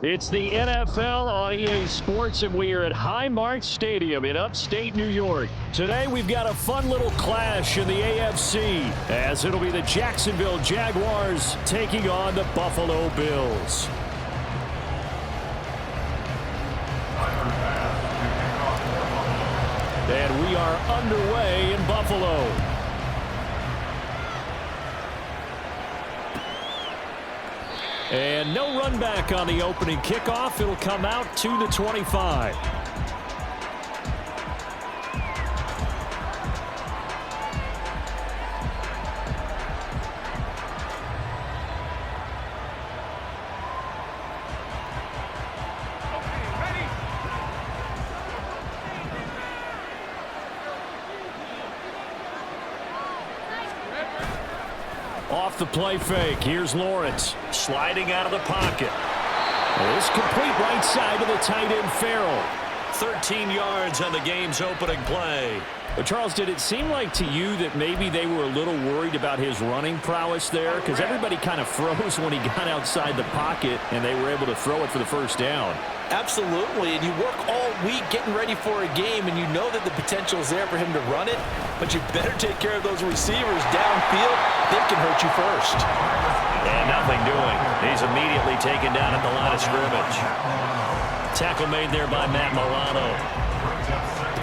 It's the NFL on EA Sports, and we are at Highmark Stadium in upstate New York. Today, we've got a fun little clash in the AFC, as it'll be the Jacksonville Jaguars taking on the Buffalo Bills. And we are underway in Buffalo. And no run back on the opening kickoff. It'll come out to the 25. Off the play fake, here's Lawrence sliding out of the pocket. This complete right side to the tight end Farrell. 13 yards on the game's opening play. But Charles, did it seem like to you that maybe they were a little worried about his running prowess there? Because everybody kind of froze when he got outside the pocket and they were able to throw it for the first down. Absolutely, and you work all week getting ready for a game, and you know that the potential is there for him to run it, but you better take care of those receivers downfield. They can hurt you first. And nothing doing. He's immediately taken down at the line of scrimmage. Tackle made there by Matt Milano.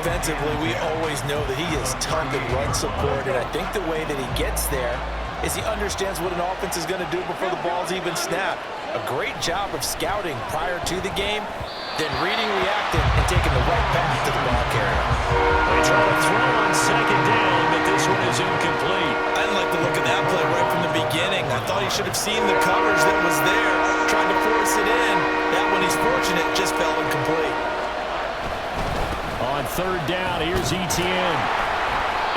Defensively, we always know that he is tough in run support, and I think the way that he gets there is he understands what an offense is going to do before the ball's even snapped. A great job of scouting prior to the game, then reading, reacting, and taking the right path to the ball carrier. They try to throw on second down, but this one is incomplete. I didn't like the look of that play right from the beginning. I thought he should have seen the coverage that was there, trying to force it in. That one, he's fortunate, just fell incomplete. On third down, here's Etienne.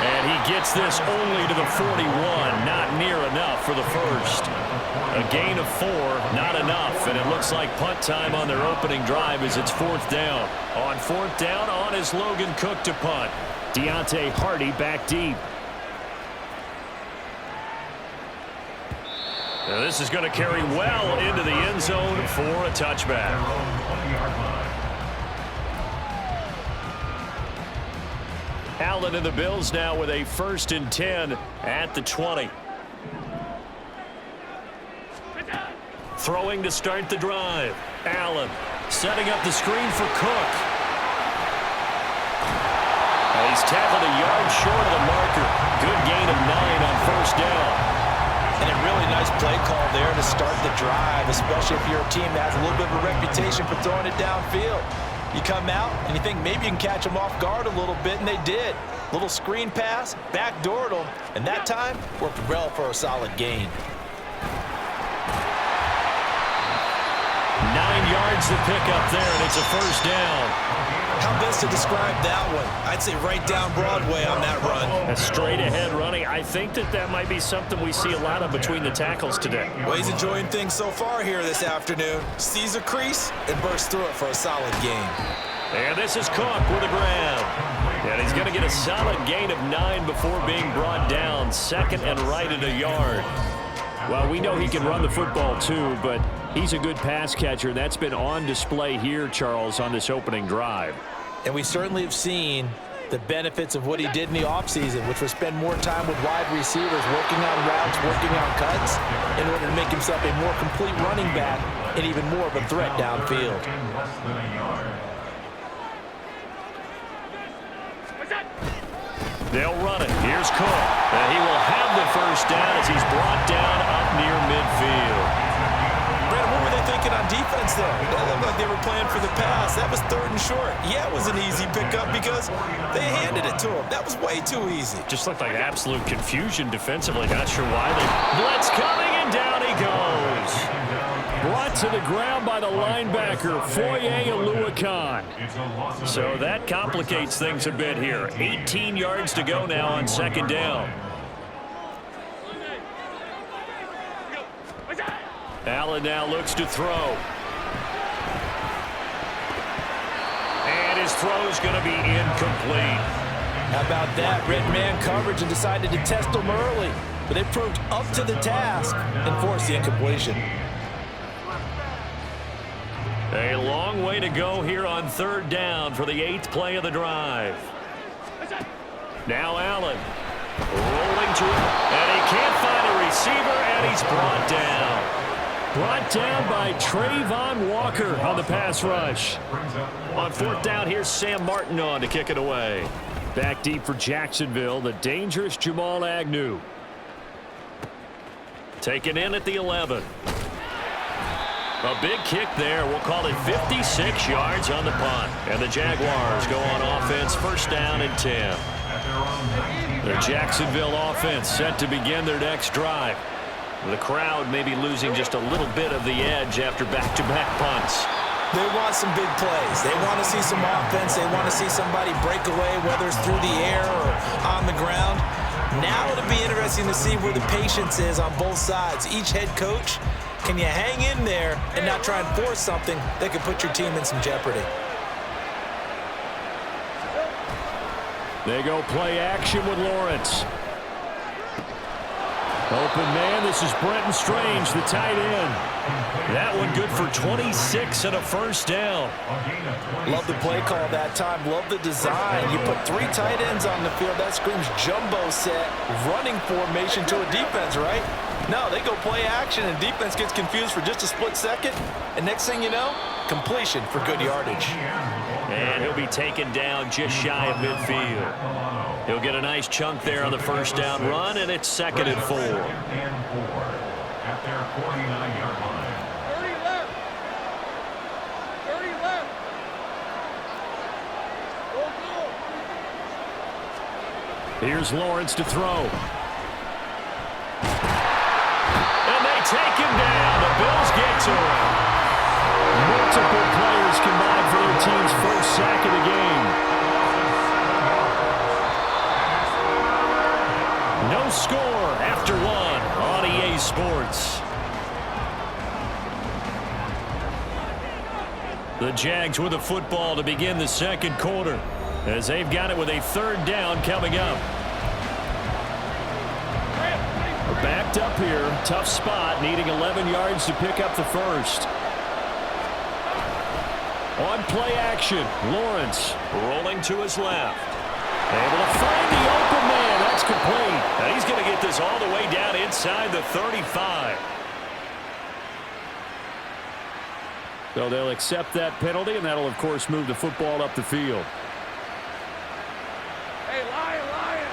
And he gets this only to the 41, not near enough for the first. A gain of 4, not enough, and it looks like punt time on their opening drive as it's fourth down. On fourth down, on is Logan Cook to punt. Deontay Hardy back deep. Now this is going to carry well into the end zone for a touchback. Allen and the Bills now with a 1st and 10 at the 20. Throwing to start the drive. Allen setting up the screen for Cook. And he's tackled a yard short of the marker. Good gain of 9 on first down. And a really nice play call there to start the drive, especially if you're a team that has a little bit of a reputation for throwing it downfield. You come out and you think maybe you can catch them off guard a little bit, and they did. Little screen pass, backdoored them, and that time worked well for a solid gain. 9 yards to pick up there, and it's a first down. How best to describe that one? I'd say right down Broadway on that run. A straight ahead running. I think that might be something we see a lot of between the tackles today. Well, he's enjoying things so far here this afternoon. Sees a crease and bursts through it for a solid gain. And this is Cook with a grab. And he's going to get a solid gain of 9 before being brought down. Second and right at a yard. Well, we know he can run the football too, but he's a good pass catcher. That's been on display here, Charles, on this opening drive. And we certainly have seen the benefits of what he did in the offseason, which was spend more time with wide receivers, working on routes, working on cuts, in order to make himself a more complete running back and even more of a threat downfield. They'll run it. Here's Cook. And he will have the first down as he's brought down up near midfield. Brad, what were they thinking on defense there? It looked like they were playing for the pass. That was 3rd and short. Yeah, it was an easy pickup because they handed it to him. That was way too easy. Just looked like absolute confusion defensively. Not sure why. Blitz coming, and down he goes. Brought to the ground by the linebacker, Foye Oluwakan. So that complicates things a bit here. 18 yards to go now on second down. Allen now looks to throw. And his throw is going to be incomplete. How about that? Red man coverage and decided to test them early. But they proved up to the task and forced the incompletion. A long way to go here on third down for the 8th play of the drive. Now Allen rolling to it, and he can't find a receiver, and he's brought down. Brought down by Trayvon Walker on the pass rush. On 4th down, here's Sam Martin on to kick it away. Back deep for Jacksonville, the dangerous Jamal Agnew. Taken in at the 11. A big kick there. We'll call it 56 yards on the punt. And the Jaguars go on offense, 1st down and 10. The Jacksonville offense set to begin their next drive. The crowd may be losing just a little bit of the edge after back-to-back punts. They want some big plays. They want to see some offense. They want to see somebody break away, whether it's through the air or on the ground. Now it'll be interesting to see where the patience is on both sides. Each head coach, can you hang in there and not try and force something that could put your team in some jeopardy? They go play action with Lawrence. Open man, this is Brenton Strange, the tight end. That one good for 26 and a 1st down. Love the play call that time. Love the design. You put 3 tight ends on the field. That screams jumbo set, running formation to a defense, right? No, they go play action, and defense gets confused for just a split second. And next thing you know, completion for good yardage. And he'll be taken down just shy of midfield. He'll get a nice chunk there on the 1st down run, and it's 2nd and 4. At their 49-yard line. 30 left. 30 left. Go. Here's Lawrence to throw. And they take him down. The Bills get to him. Multiple players combined for their team's 1st sack of the game. No score after 1 on EA Sports. The Jags with the football to begin the 2nd quarter, as they've got it with a 3rd down coming up. We're backed up here, tough spot, needing 11 yards to pick up the 1st. On play action, Lawrence rolling to his left. Able to find the open man. That's complete. And he's going to get this all the way down inside the 35. So they'll accept that penalty, and that'll, of course, move the football up the field. Hey, Lion, Lion.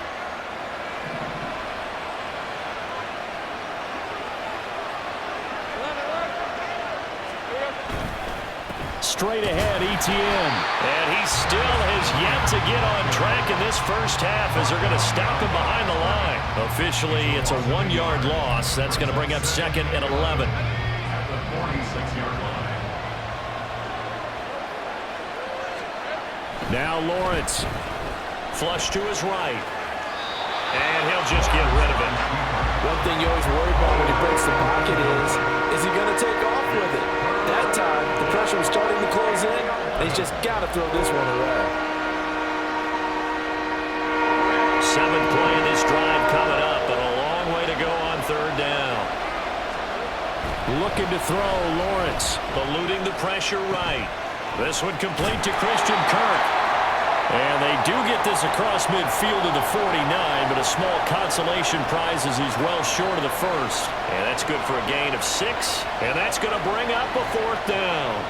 Straight ahead, ETN. And he still has yet to get on track in this 1st half as they're going to stop him behind the line. Officially, it's a 1-yard loss. That's going to bring up 2nd and 11. At the 46-yard line. Now Lawrence. Flush to his right. And he'll just get rid of it. One thing you always worry about when he breaks the pocket is he going to take off with it? That time, the pressure was starting to close in, and he's just got to throw this one away. 7th play in this drive coming up, but a long way to go on 3rd down. Looking to throw, Lawrence. Eluding the pressure right. This one complete to Christian Kirk. And they do get this across midfield to the 49, but a small consolation prize as he's well short of the 1st. And that's good for a gain of 6, and that's going to bring up a 4th down.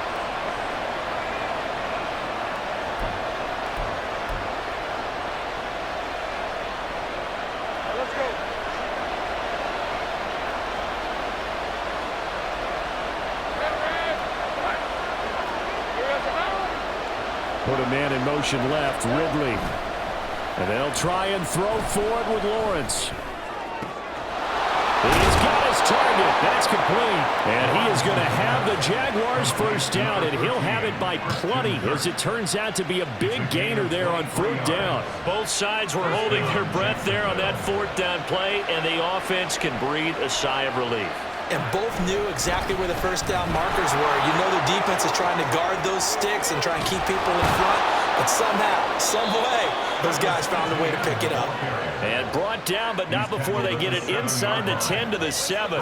Let's go. Put a man in motion left, Ridley. And they'll try and throw forward with Lawrence. He's got his target. That's complete. And he is going to have the Jaguars 1st down, and he'll have it by plenty, as it turns out to be a big gainer there on 4th down. Both sides were holding their breath there on that 4th down play, and the offense can breathe a sigh of relief. And both knew exactly where the 1st down markers were. You know the defense is trying to guard those sticks and try and keep people in front. But somehow, some way, those guys found a way to pick it up. And brought down, but not before they get it inside the 10 to the 7.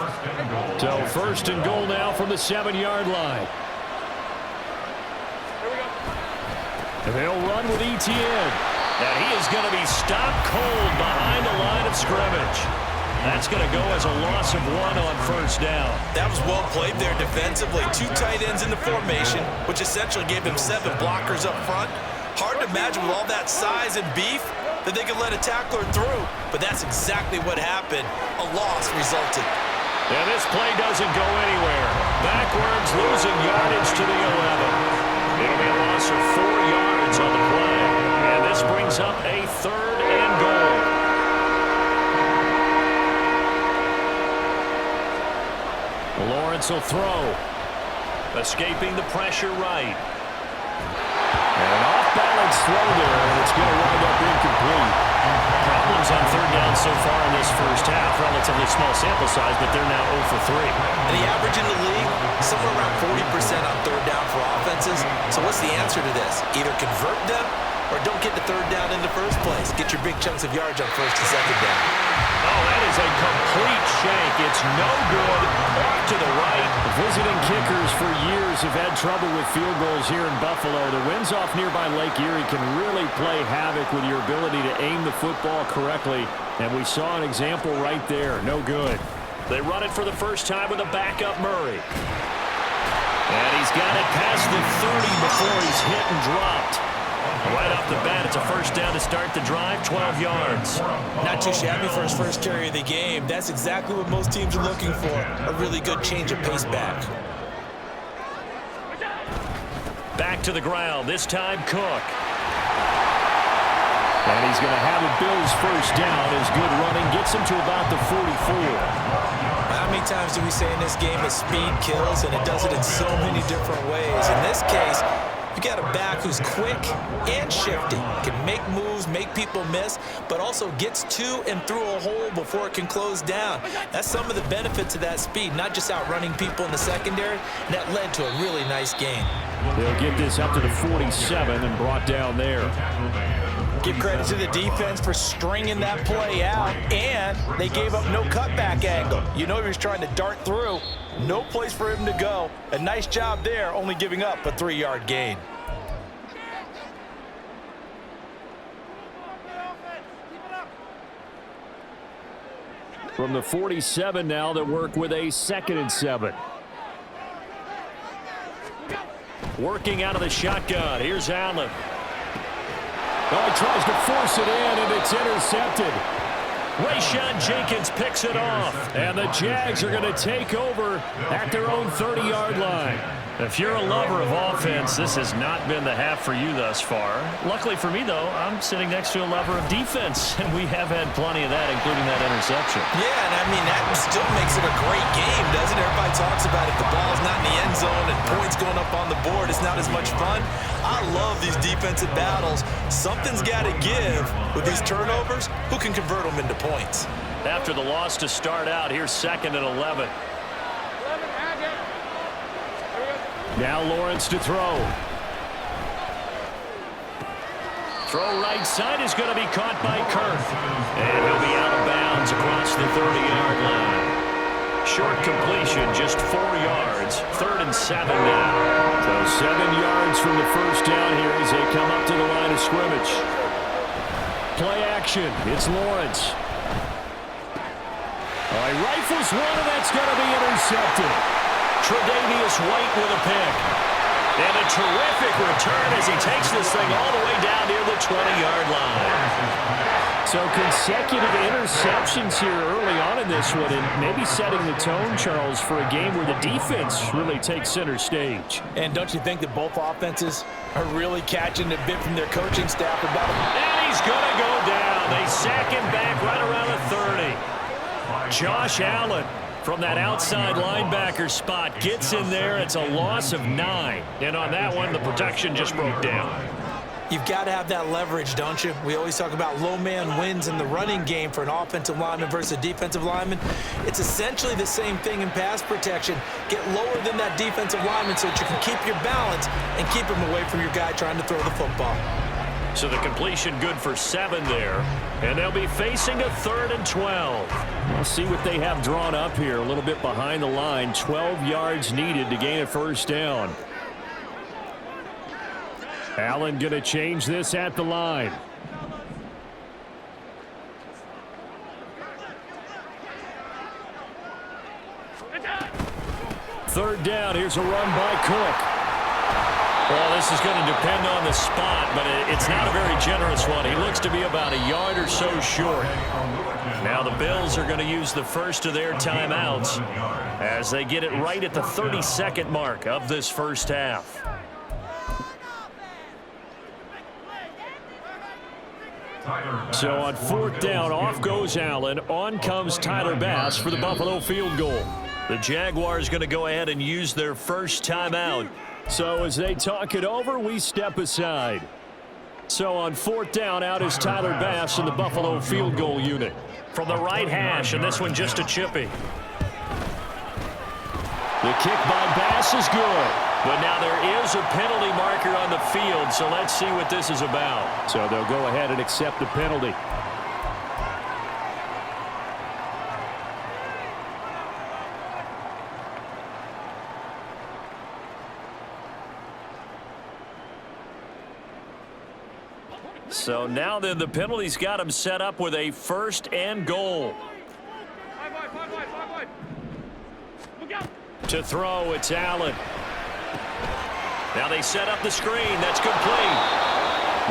So 1st and goal now from the 7-yard line. They'll run with Etienne. And he is going to be stopped cold behind the line of scrimmage. That's going to go as a loss of 1 on first down. That was well played there defensively. 2 tight ends in the formation, which essentially gave him 7 blockers up front. Hard to imagine with all that size and beef that they could let a tackler through. But that's exactly what happened. A loss resulted. And this play doesn't go anywhere. Backwards, losing yardage to the 11. It'll be a loss of 4 yards on the play. And this brings up a 3rd and goal. Lawrence will throw. Escaping the pressure right. And an off-balance throw there, and it's going to wind up incomplete. Problems on 3rd down so far in this first half. Relatively small sample size, but they're now 0 for 3. And the average in the league, somewhere around 40% on 3rd down for offenses. So what's the answer to this? Either convert them or don't get the 3rd down in the first place. Get your big chunks of yards on 1st and 2nd down. Oh, that is a complete shank. It's no good. Off to the right. Visiting kickers for years have had trouble with field goals here in Buffalo. The winds off nearby Lake Erie can really play havoc with your ability to aim the football correctly. And we saw an example right there. No good. They run it for the first time with a backup Murray. And he's got it past the 30 before he's hit and dropped. Right off the bat, it's a first down to start the drive, 12 yards. Not too shabby for his first carry of the game. That's exactly what most teams are looking for, a really good change of pace back. Back to the ground, this time Cook. And he's going to have a Bills first down as good running gets him to about the 44. How many times do we say in this game that speed kills, and it does it in so many different ways? In this case, you got a back who's quick and shifty, can make moves, make people miss, but also gets to and through a hole before it can close down. That's some of the benefits of that speed, not just outrunning people in the secondary. That led to a really nice game. They'll get this up to the 47 and brought down there. Give credit to the defense for stringing that play out, and they gave up no cutback angle. You know he was trying to dart through. No place for him to go. A nice job there, only giving up a 3-yard gain. From the 47 now, they work with a 2nd and 7. Working out of the shotgun. Here's Allen. Oh, he tries to force it in, and it's intercepted. Rayshon Jenkins picks it off, and the Jags are going to take over at their own 30-yard line. If you're a lover of offense, this has not been the half for you thus far. Luckily for me, though, I'm sitting next to a lover of defense, and we have had plenty of that, including that interception. Yeah, and I mean, that still makes it a great game, doesn't it? Everybody talks about if the ball's not in the end zone and points going up on the board, it's not as much fun. I love these defensive battles. Something's got to give with these turnovers. Who can convert them into points? After the loss to start out, here's 2nd and 11. Now Lawrence to throw. Throw right side is going to be caught by Kirk. And he'll be out of bounds across the 30-yard line. Short completion, just 4 yards. 3rd and 7 now. So 7 yards from the first down here as they come up to the line of scrimmage. Play action. It's Lawrence. All right, rifles one, and that's going to be intercepted. Tre'Davious White with a pick. And a terrific return as he takes this thing all the way down near the 20-yard line. So consecutive interceptions here early on in this one, and maybe setting the tone, Charles, for a game where the defense really takes center stage. And don't you think that both offenses are really catching a bit from their coaching staff about him? And he's going to go down. They sack him back right around the 30. Josh Allen from that outside linebacker spot gets in there. It's a loss of 9. And on that one, the protection just broke down. You've got to have that leverage, don't you? We always talk about low man wins in the running game for an offensive lineman versus a defensive lineman. It's essentially the same thing in pass protection. Get lower than that defensive lineman so that you can keep your balance and keep him away from your guy trying to throw the football. So the completion good for 7 there. And they'll be facing a 3rd and 12. We'll see what they have drawn up here. A little bit behind the line. 12 yards needed to gain a first down. Allen going to change this at the line. Third down. Here's a run by Cook. Well, this is going to depend on the spot, but it's not a very generous one. He looks to be about a yard or so short. Now the Bills are going to use the first of their timeouts as they get it right at the 32nd mark of this first half. So on fourth down, off goes Allen. On comes Tyler Bass for the Buffalo field goal. The Jaguars going to go ahead and use their first timeout. So as they talk it over, we step aside. So on fourth down, out is Tyler Bass in the Buffalo field goal unit. From the right hash, and this one just a chippy. The kick by Bass is good. But now there is a penalty marker on the field, so let's see what this is about. So they'll go ahead and accept the penalty. So now then the penalty's got him set up with a first and goal. To throw, it's Allen. Now they set up the screen. That's complete.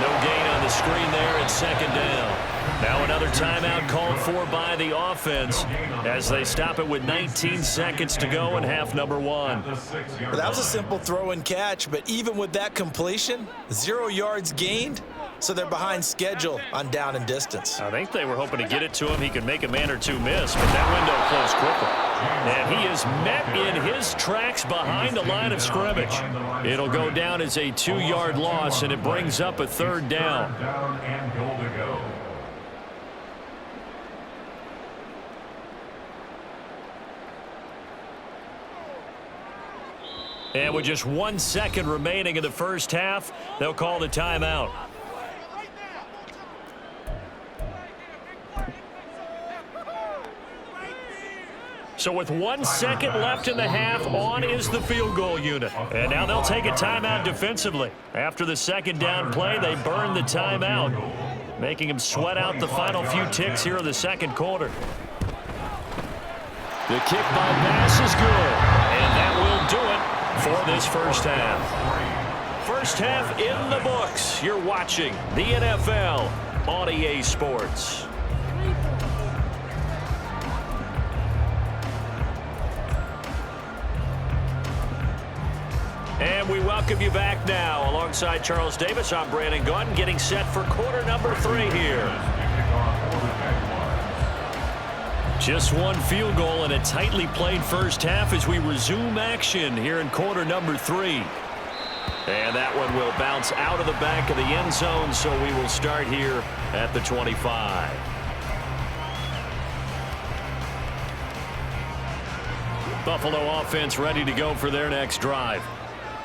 No gain on the screen there. It's second down. Now another timeout called for by the offense as they stop it with 19 seconds to go in half number one. Well, that was a simple throw and catch, but even with that completion, 0 yards gained. So they're behind schedule on down and distance. I think they were hoping to get it to him. He could make a man or two miss, but that window closed quickly. And he is met in his tracks behind the line of scrimmage. It'll go down as a 2-yard loss, and it brings up a third down. And with just 1 second remaining in the first half, they'll call the timeout. So with 1 second left in the half, on is the field goal unit. And now they'll take a timeout defensively. After the second down play, they burn the timeout, making them sweat out the final few ticks here in the second quarter. The kick by Bass is good. And that will do it for this first half. First half in the books. You're watching the NFL on EA Sports. And we welcome you back now. Alongside Charles Davis, I'm Brandon Gunn, getting set for quarter number 3 here. Just one field goal in a tightly played first half as we resume action here in quarter number 3. And that one will bounce out of the back of the end zone, so we will start here at the 25. Buffalo offense ready to go for their next drive.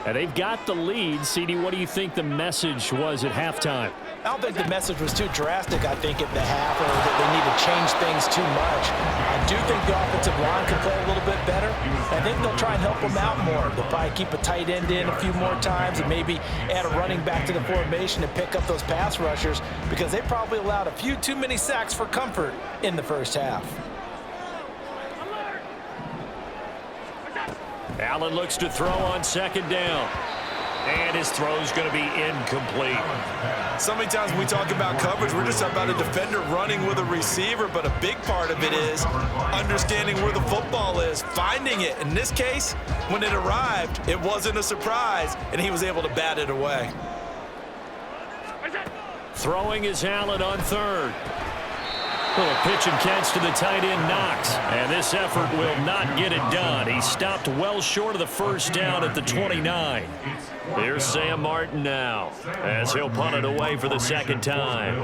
And they've got the lead. CD, what do you think the message was at halftime? I don't think the message was too drastic, I think, at the half, or that they need to change things too much. I do think the offensive line can play a little bit better. I think they'll try and help them out more. They'll probably keep a tight end in a few more times and maybe add a running back to the formation and pick up those pass rushers because they probably allowed a few too many sacks for comfort in the first half. Allen looks to throw on second down. And his throw is going to be incomplete. So many times when we talk about coverage, we're just talking about a defender running with a receiver, but a big part of it is understanding where the football is, finding it. In this case, when it arrived, it wasn't a surprise, and he was able to bat it away. Throwing is Allen on third. Little pitch and catch to the tight end, Knox. And this effort will not get it done. He stopped well short of the first down at the 29. Here's Sam Martin now as he'll punt it away for the second time.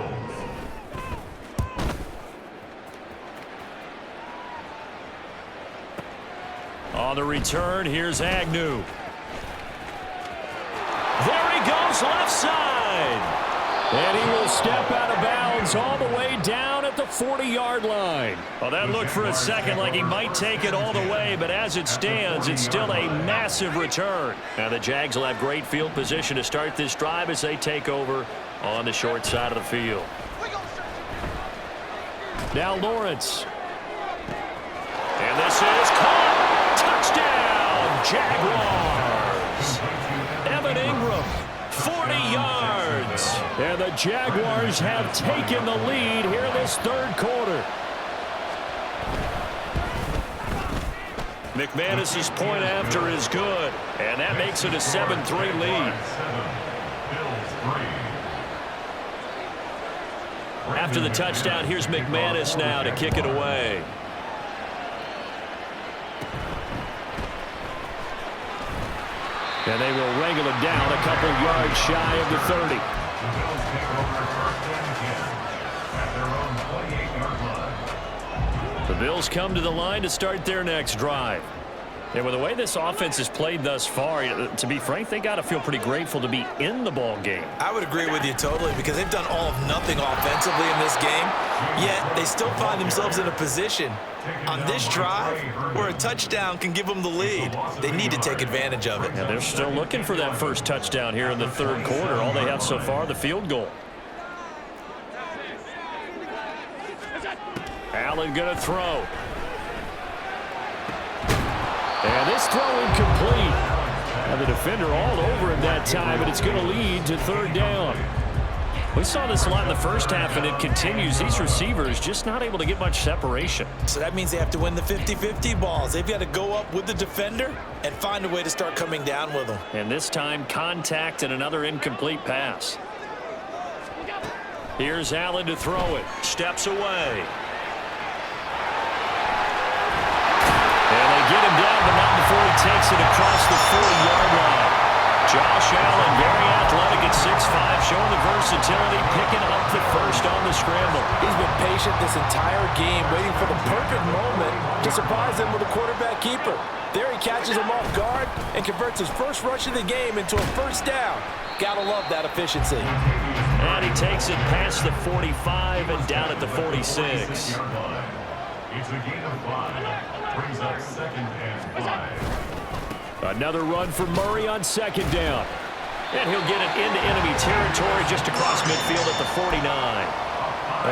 On the return, here's Agnew. There he goes, left side. And he will step out of bounds all the way be down at the 40-yard line. Well, that looked for a second like he might take it all the way, but as it stands, it's still a massive return. Now the Jags will have great field position to start this drive as they take over on the short side of the field. Now Lawrence. And this is caught. Touchdown, Jaguars. Evan Ingram, 40 yards. And the Jaguars have taken the lead here in this third quarter. McManus's point after is good, and that makes it a 7-3 lead. After the touchdown, here's McManus now to kick it away. And they will wrangle it down a couple yards shy of the 30. The Bills come to the line to start their next drive. And with the way this offense has played thus far, to be frank, they got to feel pretty grateful to be in the ball game. I would agree with you totally because they've done all of nothing offensively in this game, yet they still find themselves in a position on this drive where a touchdown can give them the lead. They need to take advantage of it. And they're still looking for that first touchdown here in the third quarter. All they have so far, the field goal. Allen going to throw. And this throw incomplete. And the defender all over him that time, but it's going to lead to third down. We saw this a lot in the first half, and it continues. These receivers just not able to get much separation. So that means they have to win the 50-50 balls. They've got to go up with the defender and find a way to start coming down with them. And this time, contact and another incomplete pass. Here's Allen to throw it. Steps away. And they get him down, but not before he takes it across the 40-yard line. Josh Allen, very athletic at 6'5", showing the versatility, picking up the first on the scramble. He's been patient this entire game, waiting for the perfect moment to surprise them with a quarterback keeper. There he catches him off guard and converts his first rush of the game into a first down. Gotta love that efficiency. And he takes it past the 45 and down at the 46. It's a gain of 5. Brings up 2nd and 5. Another run for Murray on second down. And he'll get it into enemy territory just across midfield at the 49.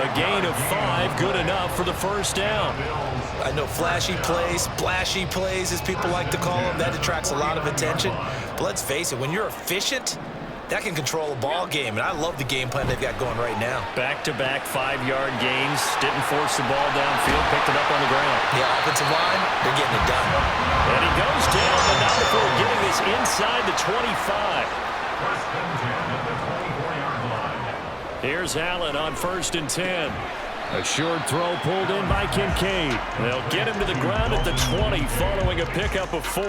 A gain of 5, good enough for the first down. I know flashy plays, splashy plays, as people like to call them, that attracts a lot of attention. But let's face it, when you're efficient, that can control a ball game, and I love the game plan they've got going right now. Back-to-back 5-yard gains, didn't force the ball downfield, picked it up on the ground. The offensive line, they're getting it done. And he goes down, but not before getting this inside the 25. First and 10 at the 24-yard line. Here's Allen on 1st and 10. A short throw pulled in by Kincaid. They'll get him to the ground at the 20 following a pickup of 4.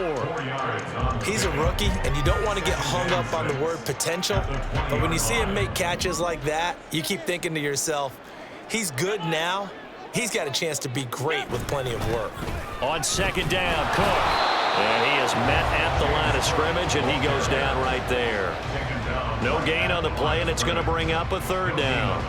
He's a rookie, and you don't want to get hung up on the word potential. But when you see him make catches like that, you keep thinking to yourself, he's good now. He's got a chance to be great with plenty of work. On second down, Cook. And he is met at the line of scrimmage, and he goes down right there. No gain on the play, and it's going to bring up a third down.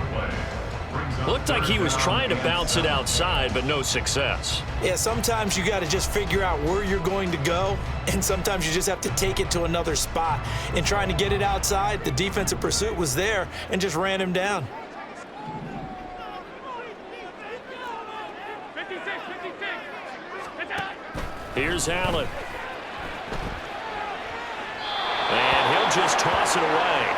Looked like he was trying to bounce it outside, but no success. Yeah, sometimes you got to just figure out where you're going to go, and sometimes you just have to take it to another spot. In trying to get it outside, the defensive pursuit was there and just ran him down. 56. Here's Allen. And he'll just toss it away.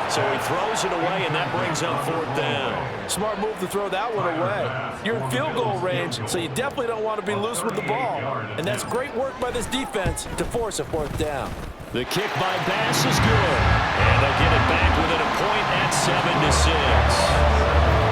So he throws it away, and that brings up 4th down. Smart move to throw that one away. You're in field goal range, so you definitely don't want to be loose with the ball. And that's great work by this defense to force a 4th down. The kick by Bass is good. And they'll get it back within a point at 7-6.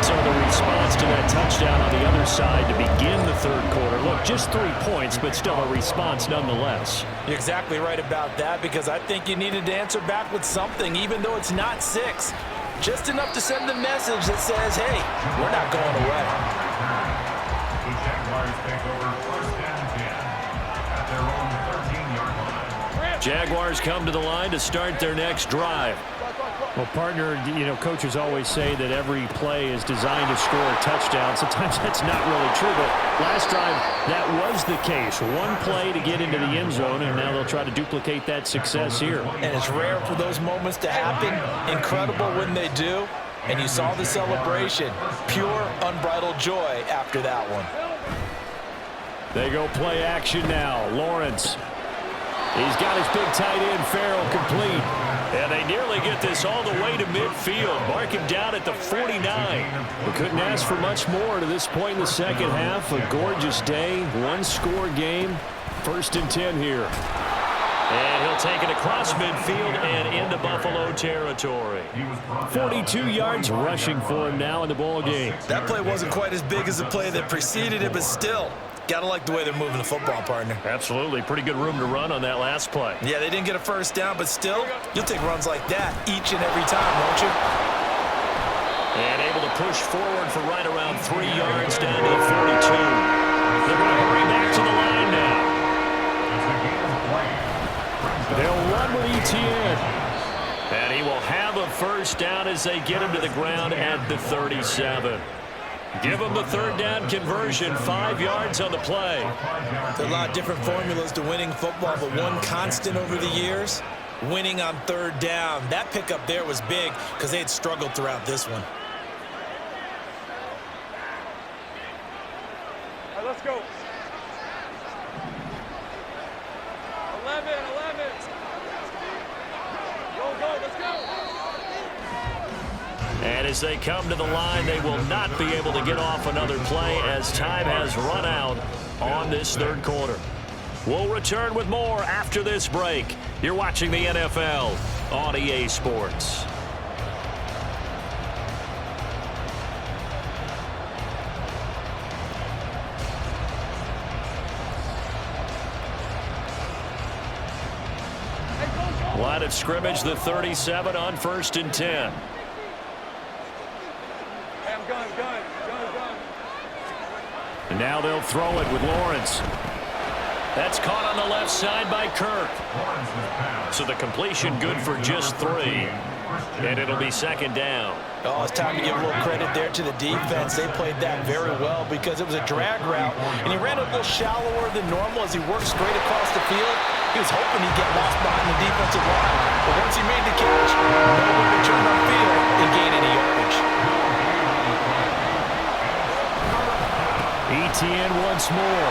So the response to that touchdown on the other side to begin the third quarter. Look, just 3 points, but still a response nonetheless. You're exactly right about that, because I think you needed to answer back with something, even though it's not 6. Just enough to send the message that says, hey, we're not going away. The Jaguars take over 1st and 10 at their own 13-yard line. Jaguars come to the line to start their next drive. Well, partner, you know, coaches always say that every play is designed to score a touchdown. Sometimes that's not really true, but last drive, that was the case. One play to get into the end zone, and now they'll try to duplicate that success here. And it's rare for those moments to happen. Incredible when they do. And you saw the celebration. Pure, unbridled joy after that one. They go play action now. Lawrence. He's got his big tight end, Farrell, complete. And they nearly get this all the way to midfield. Mark him down at the 49. We couldn't ask for much more to this point in the second half. A gorgeous day, one-score game. 1st and 10 here. And he'll take it across midfield and into Buffalo territory. 42 yards rushing for him now in the ball game. That play wasn't quite as big as the play that preceded it, but still, gotta like the way they're moving the football, partner. Absolutely. Pretty good room to run on that last play. Yeah, they didn't get a first down, but still, you'll take runs like that each and every time, won't you? And able to push forward for right around 3 yards down to the 42. They're going to hurry back to the line now. They'll run with Etienne. And he will have a first down as they get him to the ground at the 37. Give them the 3rd down conversion, 5 yards on the play. There's a lot of different formulas to winning football, but one constant over the years, winning on 3rd down. That pickup there was big because they had struggled throughout this one. All right, let's go. 11. Go, let's go. And as they come to the line, they will not be able to get off another play as time has run out on this 3rd quarter. We'll return with more after this break. You're watching the NFL on EA Sports. Line of scrimmage, the 37 on 1st and 10. And now they'll throw it with Lawrence. That's caught on the left side by Kirk. So the completion good for just 3. And it'll be 2nd down. Oh, it's time to give a little credit there to the defense. They played that very well because it was a drag route, and he ran a little shallower than normal as he worked straight across the field. He was hoping he'd get lost behind the defensive line, but once he made the catch, nowhere to turn on field and gain any yardage. Etienne once more.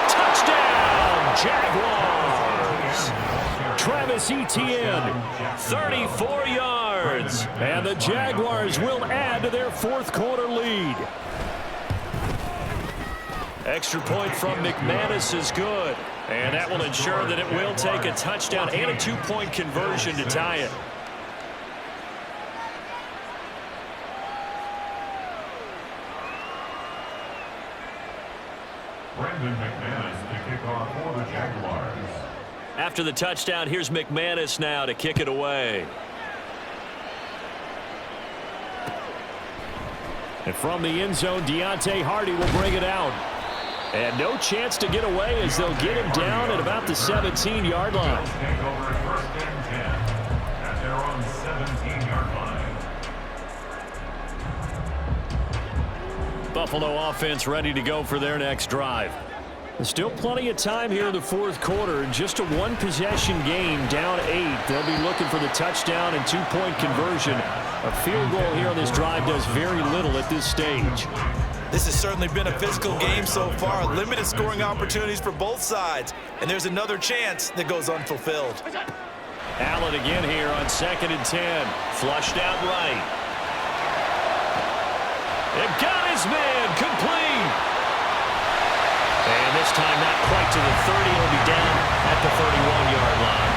Touchdown, Jaguars! Travis Etienne, 34 yards. And the Jaguars will add to their 4th quarter lead. Extra point from McManus is good. And that will ensure that it will take a touchdown and a 2-point conversion to tie it. McManus to kick off for the Jaguars. After the touchdown, here's McManus now to kick it away. And from the end zone, Deontay Hardy will bring it out. And no chance to get away as they'll get him down at about the 17-yard line. Take over at 1st and 10 at their own 17-yard line. Buffalo offense ready to go for their next drive. There's still plenty of time here in the 4th quarter. Just a 1-possession game, down 8. They'll be looking for the touchdown and 2-point conversion. A field goal here on this drive does very little at this stage. This has certainly been a physical game so far. Limited scoring opportunities for both sides. And there's another chance that goes unfulfilled. Allen again here on 2nd and 10. Flushed out right. It got his man complete. And this time not quite to the 30. He'll be down at the 31-yard line.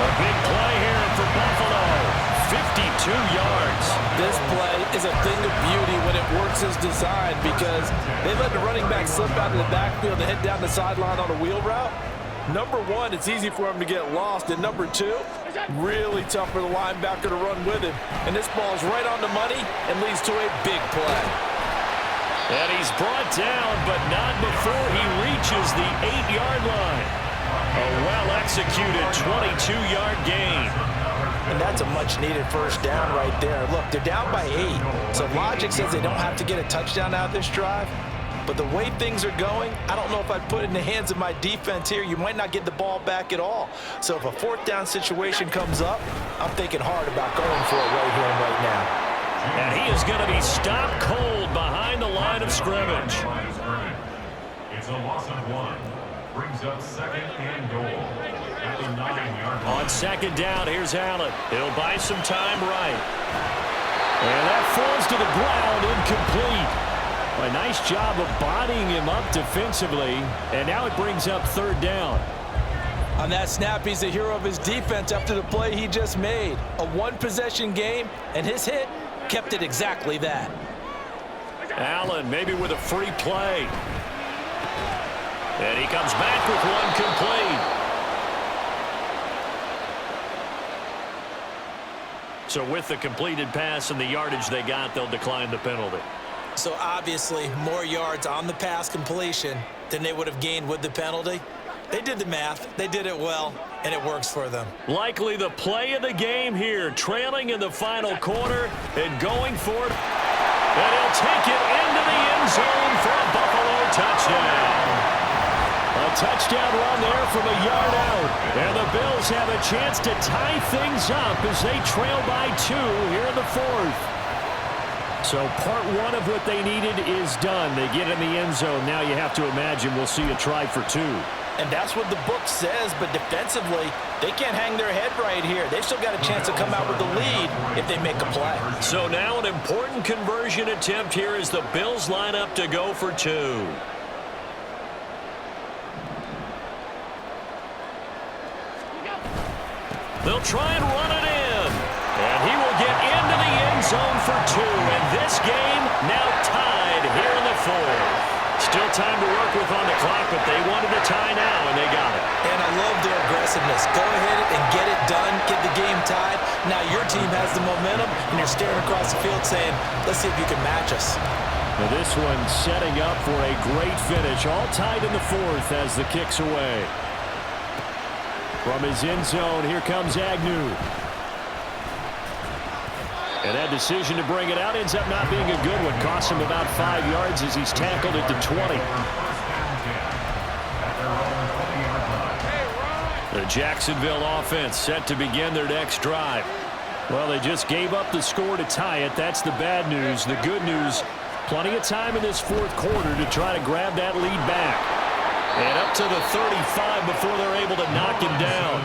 A big play here for Buffalo. 52 yards. This play is a thing of beauty when it works as designed because they let the running back slip out of the backfield and head down the sideline on a wheel route. Number 1, it's easy for him to get lost. And number 2, really tough for the linebacker to run with him. And this ball is right on the money and leads to a big play. And he's brought down, but not before he reaches the 8-yard line. A well-executed 22-yard gain. And that's a much-needed first down right there. Look, they're down by 8. So logic says they don't have to get a touchdown out of this drive. But the way things are going, I don't know if I'd put it in the hands of my defense here. You might not get the ball back at all. So if a fourth down situation comes up, I'm thinking hard about going for it right here and right now. And he is going to be stopped cold behind the line of scrimmage. It's a loss of 1. Brings up second and goal at the 9-yard line. On second down, here's Allen. He'll buy some time right. And that falls to the ground, incomplete. A nice job of bodying him up defensively. And now it brings up third down. On that snap, he's the hero of his defense after the play he just made. A one-possession game, and his hit kept it exactly that. Allen maybe with a free play. And he comes back with one complete. So with the completed pass and the yardage they got, they'll decline the penalty. So obviously, more yards on the pass completion than they would have gained with the penalty. They did the math. They did it well, and it works for them. Likely the play of the game here, trailing in the final quarter and going for it. And he'll take it into the end zone for a Buffalo touchdown. A touchdown run there from a yard out. And the Bills have a chance to tie things up as they trail by 2 here in the fourth. So part one of what they needed is done. They get in the end zone. Now you have to imagine we'll see a try for 2. And that's what the book says, but defensively, they can't hang their head right here. They've still got a chance to come out with the lead if they make a play. So now an important conversion attempt here as the Bills line up to go for 2. They'll try and run it in. And he will get into the end zone for 2. And this game now tied here in the fourth. Still time to work with on the clock, but they wanted a tie now, and they got it. And I love their aggressiveness. Go ahead and get it done, get the game tied. Now your team has the momentum, and you're staring across the field saying, let's see if you can match us. Now this one setting up for a great finish. All tied in the fourth as the kick's away. From his end zone, here comes Agnew. And that decision to bring it out ends up not being a good one. Costs him about 5 yards as he's tackled at the 20. The Jacksonville offense set to begin their next drive. Well, they just gave up the score to tie it. That's the bad news. The good news, plenty of time in this fourth quarter to try to grab that lead back. And up to the 35 before they're able to knock him down.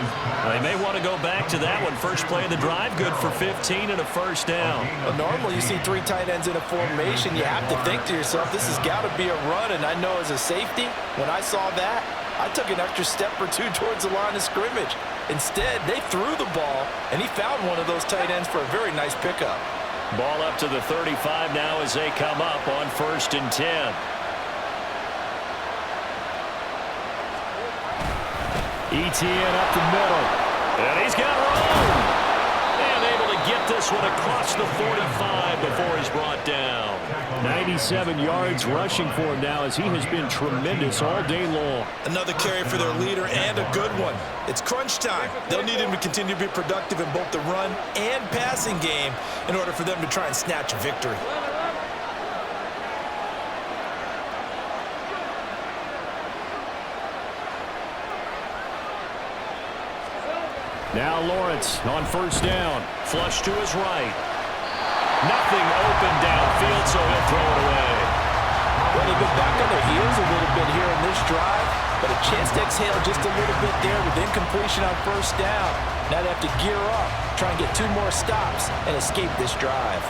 They may want to go back to that one. First play of the drive, good for 15 and a first down. Well, normally you see 3 tight ends in a formation. You have to think to yourself, this has got to be a run. And I know as a safety, when I saw that, I took an extra step or 2 towards the line of scrimmage. Instead, they threw the ball, and he found one of those tight ends for a very nice pickup. Ball up to the 35 now as they come up on 1st and 10. ETN up the middle. And he's got room. And able to get this one across the 45 before he's brought down. 97 yards rushing for him now as he has been tremendous all day long. Another carry for their leader and a good one. It's crunch time. They'll need him to continue to be productive in both the run and passing game in order for them to try and snatch a victory. Now Lawrence on 1st down. Flush to his right. Nothing open downfield, so he'll throw it away. Well, they've been back on their heels a little bit here in this drive, but a chance to exhale just a little bit there with incompletion on 1st down. Now they have to gear up, try and get 2 more stops, and escape this drive.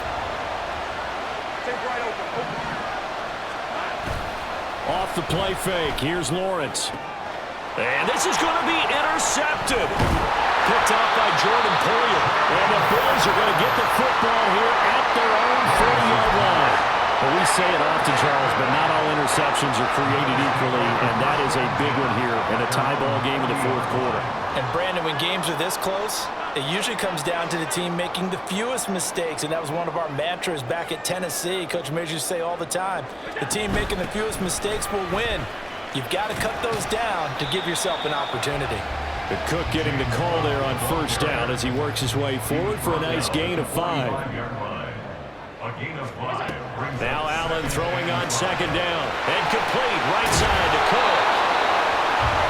Off the play fake, here's Lawrence. And this is going to be intercepted. Picked off by Jordan Poyer. And the Bills are going to get the football here at their own 40-yard line. Well, we say it often, Charles, but not all interceptions are created equally, and that is a big one here in a tie ball game in the 4th quarter. And, Brandon, when games are this close, it usually comes down to the team making the fewest mistakes, and that was one of our mantras back at Tennessee. Coach Majors say all the time, the team making the fewest mistakes will win. You've got to cut those down to give yourself an opportunity. The Cook getting the call there on first down as he works his way forward for a nice gain of 5. Now Allen throwing on second down. And complete right side to Cook.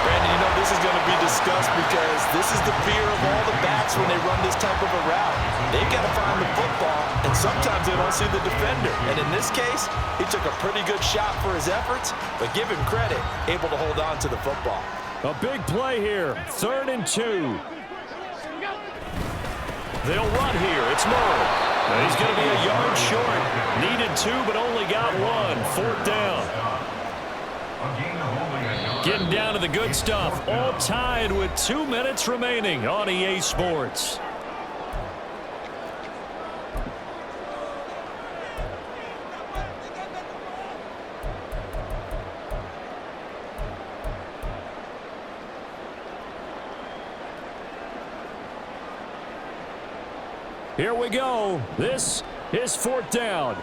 Brandon, you know this is going to be discussed because this is the fear of all the backs when they run this type of a route. They've got to find the football, and sometimes they don't see the defender. And in this case, he took a pretty good shot for his efforts, but give him credit, able to hold on to the football. A big play here, 3rd and 2. They'll run here. It's Murray. He's going to be a yard short. Needed 2, but only got 1. 4th down. Getting down to the good stuff. All tied with 2 minutes remaining on EA Sports. Here we go. This is 4th down.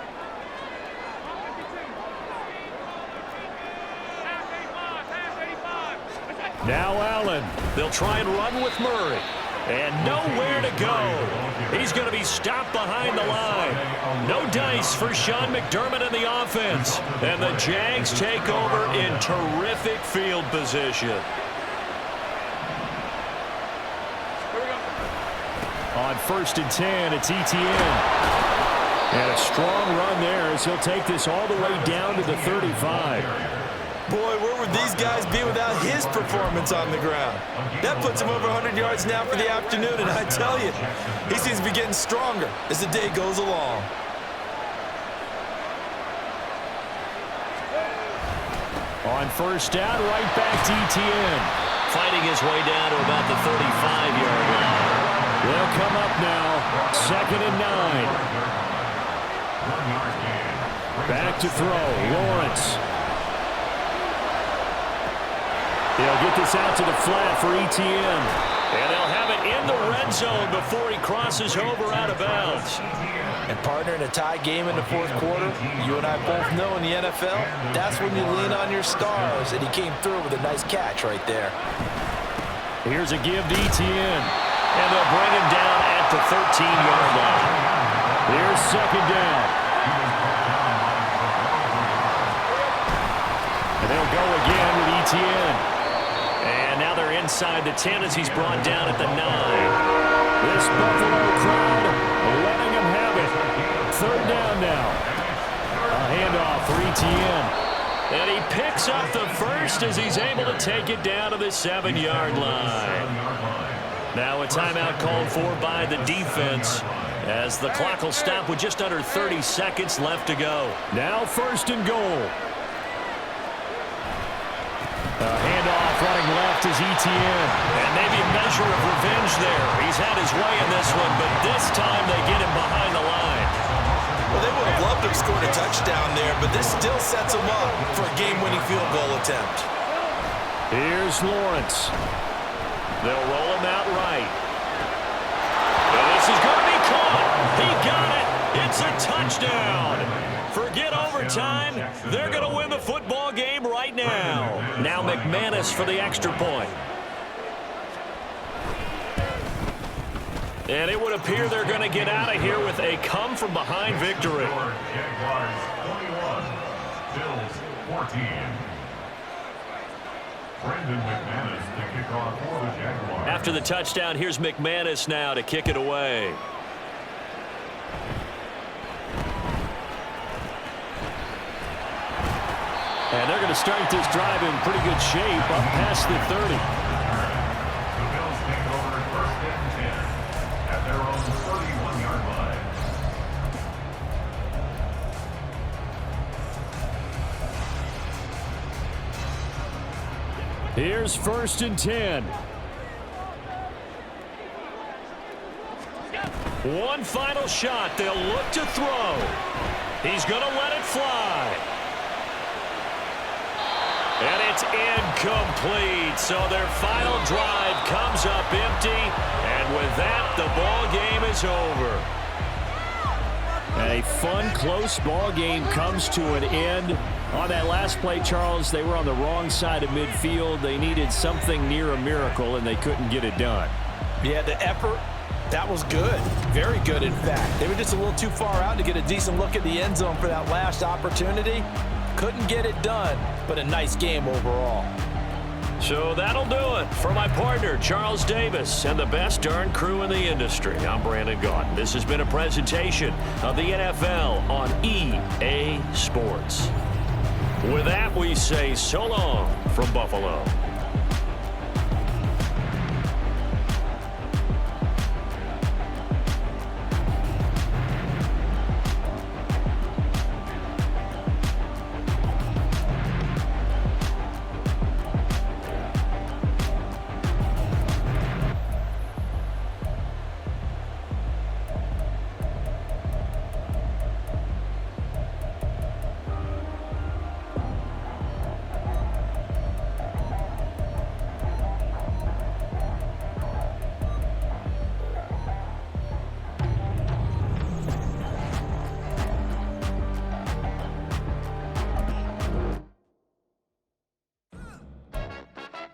Now Allen. They'll try and run with Murray. And nowhere to go. He's going to be stopped behind the line. No dice for Sean McDermott in the offense. And the Jags take over in terrific field position. On 1st and 10, it's Etienne. And a strong run there as he'll take this all the way down to the 35. Boy, where would these guys be without his performance on the ground? That puts him over 100 yards now for the afternoon, and I tell you, he seems to be getting stronger as the day goes along. On 1st down, right back to Etienne. Fighting his way down to about the 35-yard line. They'll come up now, 2nd and 9. Back to throw, Lawrence. They'll get this out to the flat for Etienne. And they'll have it in the red zone before he crosses over out of bounds. And partner, in a tie game in the 4th quarter, you and I both know in the NFL, that's when you lean on your stars, and he came through with a nice catch right there. Here's a give to Etienne. And they'll bring him down at the 13-yard line. Here's 2nd down. And they'll go again with Etienne. And now they're inside the 10 as he's brought down at the 9. This Buffalo crowd letting him have it. 3rd down now. A handoff for Etienne. And he picks up the first as he's able to take it down to the 7-yard line. Now a timeout called for by the defense as the clock will stop with just under 30 seconds left to go. Now 1st and goal. A handoff running left is Etienne. And maybe a measure of revenge there. He's had his way in this one, but this time they get him behind the line. Well, they would have loved to have scored a touchdown there, but this still sets them up for a game-winning field goal attempt. Here's Lawrence. They'll roll him out right. And this is going to be caught. He got it. It's a touchdown. Forget overtime. They're going to win the football game right now. Now McManus for the extra point. And it would appear they're going to get out of here with a come-from-behind victory. Jaguars 21, Bills 14. Brendan McManus to kick off for the Jaguars. After the touchdown, here's McManus now to kick it away. And they're going to start this drive in pretty good shape up past the 30. The Bills take over 1st and 10 at their own 31-yard line. Here's 1st and 10. One final shot. They'll look to throw. He's going to let it fly. And it's incomplete. So their final drive comes up empty. And with that, the ball game is over. A fun, close ball game comes to an end. On that last play, Charles, they were on the wrong side of midfield. They needed something near a miracle, and they couldn't get it done. Yeah, the effort, that was good. Very good, in fact. They were just a little too far out to get a decent look at the end zone for that last opportunity. Couldn't get it done, but a nice game overall. So that'll do it for my partner, Charles Davis, and the best darn crew in the industry. I'm Brandon Gaudin. This has been a presentation of the NFL on EA Sports. With that, we say so long from Buffalo.